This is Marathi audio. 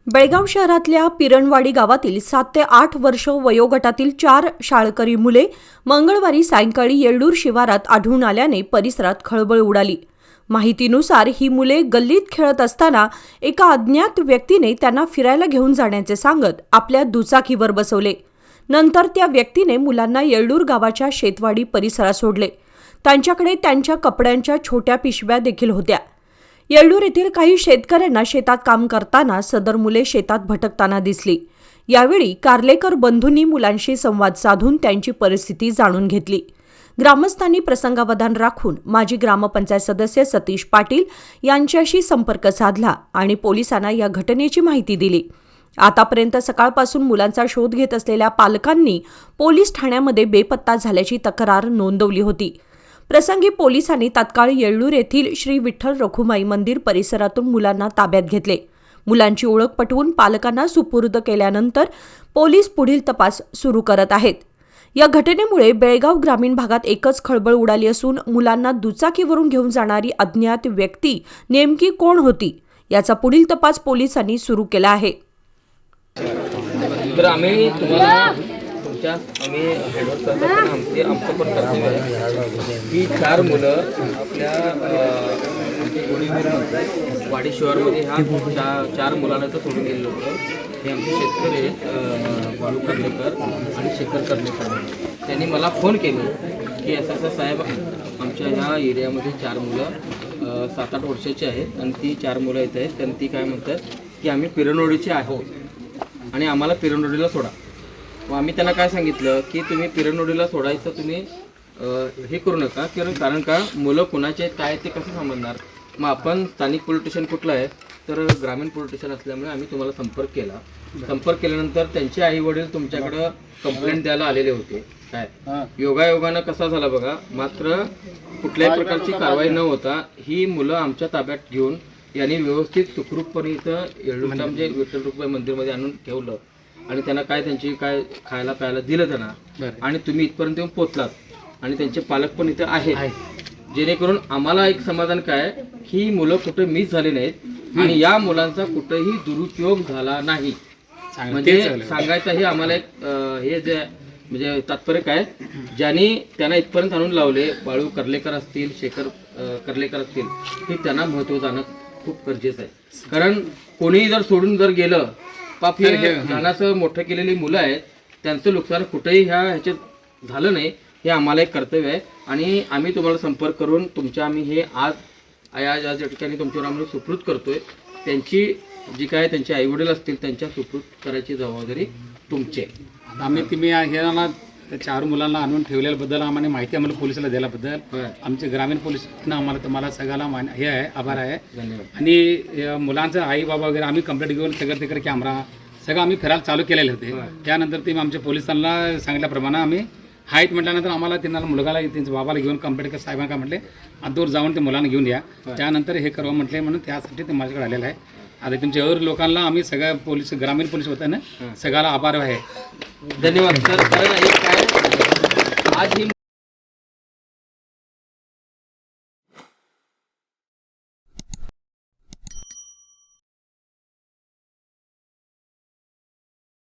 बेळगाव शहरातल्या पिरणवाडी गावातील 7 ते 8 वर्ष वयोगटातील 4 शाळकरी मुले मंगळवारी सायंकाळी येळ्ळूर शिवारात आढळून आल्याने परिसरात खळबळ उडाली। माहितीनुसार ही मुले गल्लीत खेळत असताना एका अज्ञात व्यक्तीने त्यांना फिरायला घेऊन जाण्याचे सांगत आपल्या दुचाकीवर बसवले। नंतर त्या व्यक्तीने मुलांना येळ्ळूर गावाच्या शेतवाडी परिसरात सोडले। त्यांच्याकडे त्यांच्या कपड्यांच्या छोट्या पिशव्या देखील होत्या। येळ्ळूर येथील काही शेतकऱ्यांना शेतात काम करताना सदर मुले शेतात भटकताना दिसली। यावेळी कार्लेकर बंधूंनी मुलांशी संवाद साधून त्यांची परिस्थिती जाणून घेतली। ग्रामस्थांनी प्रसंगावधान राखून माजी ग्रामपंचायत सदस्य सतीश पाटील यांच्याशी संपर्क साधला आणि पोलिसांना या घटनेची माहिती दिली। आतापर्यंत सकाळपासून मुलांचा शोध घेत असलेल्या पालकांनी पोलीस ठाण्यामध्ये बेपत्ता झाल्याची तक्रार नोंदवली होती। प्रसंगी पोलिसांनी तात्काळ येळ्ळूर येथील श्री विठ्ठल रखुमाई मंदिर परिसरातून मुलांना ताब्यात घेतले। मुलांची ओळख पटवून पालकांना सुपूर्द केल्यानंतर पोलीस पुढील तपास सुरू करत आहेत। या घटनेमुळे बेळगाव ग्रामीण भागात एकच खळबळ उडाली असून मुलांना दुचाकीवरून घेऊन जाणारी अज्ञात व्यक्ती नेमकी कोण होती याचा पुढील तपास पोलिसांनी सुरू केला आहे। तर आम्ही तुम्हाला आम्ही हेडवर्क करतो पण आमचं पण कर्तव्य आहे की 4 मुलं आपल्या वाडी शिवारमध्ये ह्या 4 मुलांना तर सोडून गेलेलं होतं। हे आमचे शेतकरी बाळू कर्लेकर आणि शेखर कर्लेकर त्यांनी मला फोन केले की असं साहेब आमच्या ह्या एरियामध्ये 4 मुलं 7-8 वर्षाची आहेत आणि ती 4 मुलं येत आहेत आणि ती काय म्हणतात की आम्ही पिरणोडीचे आहोत आणि आम्हाला पिरणोडीला सोडा। मग आम्ही त्यांना काय सांगितलं की तुम्ही पिरणोडीला सोडायचं तुम्ही हे करू नका कारण का मुलं कुणाचे आहेत काय ते कसं समजणार। मग आपण स्थानिक पोलीस स्टेशन कुठलं आहे तर ग्रामीण पोलीस स्टेशन असल्यामुळे आम्ही तुम्हाला संपर्क केला। संपर्क केल्यानंतर त्यांचे आई वडील तुमच्याकडं कंप्लेंट द्यायला आलेले होते। काय योगायोगानं कसा झाला बघा, मात्र कुठल्याही प्रकारची कारवाई न होता ही मुलं आमच्या ताब्यात घेऊन यांनी व्यवस्थित सुखरूपपणे इथं येळ्ळूरच्या म्हणजे विठ्ठल रखुमाई मंदिरमध्ये आणून ठेवलं आणि त्यांना त्यांची काय खायला प्यायला दिलं त्यांना आणि तुम्ही इथपर्यंत येऊन पोहोचलात आणि त्यांचे पालक पण इथं आहेत, जेणेकरून आम्हाला एक समाधान काय ही मुलं कुठे मिस झाली नाहीत आणि या मुलांचा कुठेही दुरुपयोग झाला नाही। म्हणजे सांगायचं हे आम्हाला एक हे जे म्हणजे तात्पर्य काय ज्यांनी त्यांना इथपर्यंत आणून लावले बाळू कर्लेकर असतील शेखर कर्लेकर असतील हे त्यांना महत्त्व जाणं खूप गरजेचं आहे। कारण कोणीही जर सोडून जर गेलं पाप हे लहानाचं मोठं केलेली मुलं आहेत त्यांचं नुकसान कुठेही ह्याच्यात झालं नाही हे आम्हाला एक कर्तव्य आहे आणि आम्ही तुम्हाला संपर्क करून तुमच्या आम्ही हे आज या ठिकाणी तुमच्यावर आम्ही सुपूर्द करतोय। त्यांची जी काय त्यांचे आईवडील असतील त्यांच्या सुपूर्द करायची जबाबदारी तुमची। आम्ही तुम्ही ह्यांना 4 मुलांना आणून ठेवल्याबद्दल आम्हाला माहिती आम्हाला पोलिसाला दिल्याबद्दल आमचे ग्रामीण पोलिसांना आम्हाला तुम्हाला सगळ्याला हे आहे आभार आहे। आणि मुलांचं आई बाबा वगैरे आम्ही कंप्लेंट घेऊन सगळं तिकडे कॅमेरा सगळं आम्ही फिरायला चालू केलेले होते। त्यानंतर ते आमच्या पोलिसांना सांगितल्याप्रमाणे आम्ही हाईट म्हटल्यानंतर आम्हाला त्यांना मुलगाला त्यांच्या बाबाला घेऊन कंप्लेंट कर साहेबांना काय म्हटले दूर जाऊन ते मुलांना घेऊन या त्यानंतर हे करावं म्हटले म्हणून त्यासाठी ते माझ्याकडे आलेलं आहे। आता तुमच्या एवढ्या लोकांना आम्ही सगळ्या पोलीस ग्रामीण पोलीस वतीनं सगळ्याला आभार आहे। धन्यवाद सर। कारण काय आज ही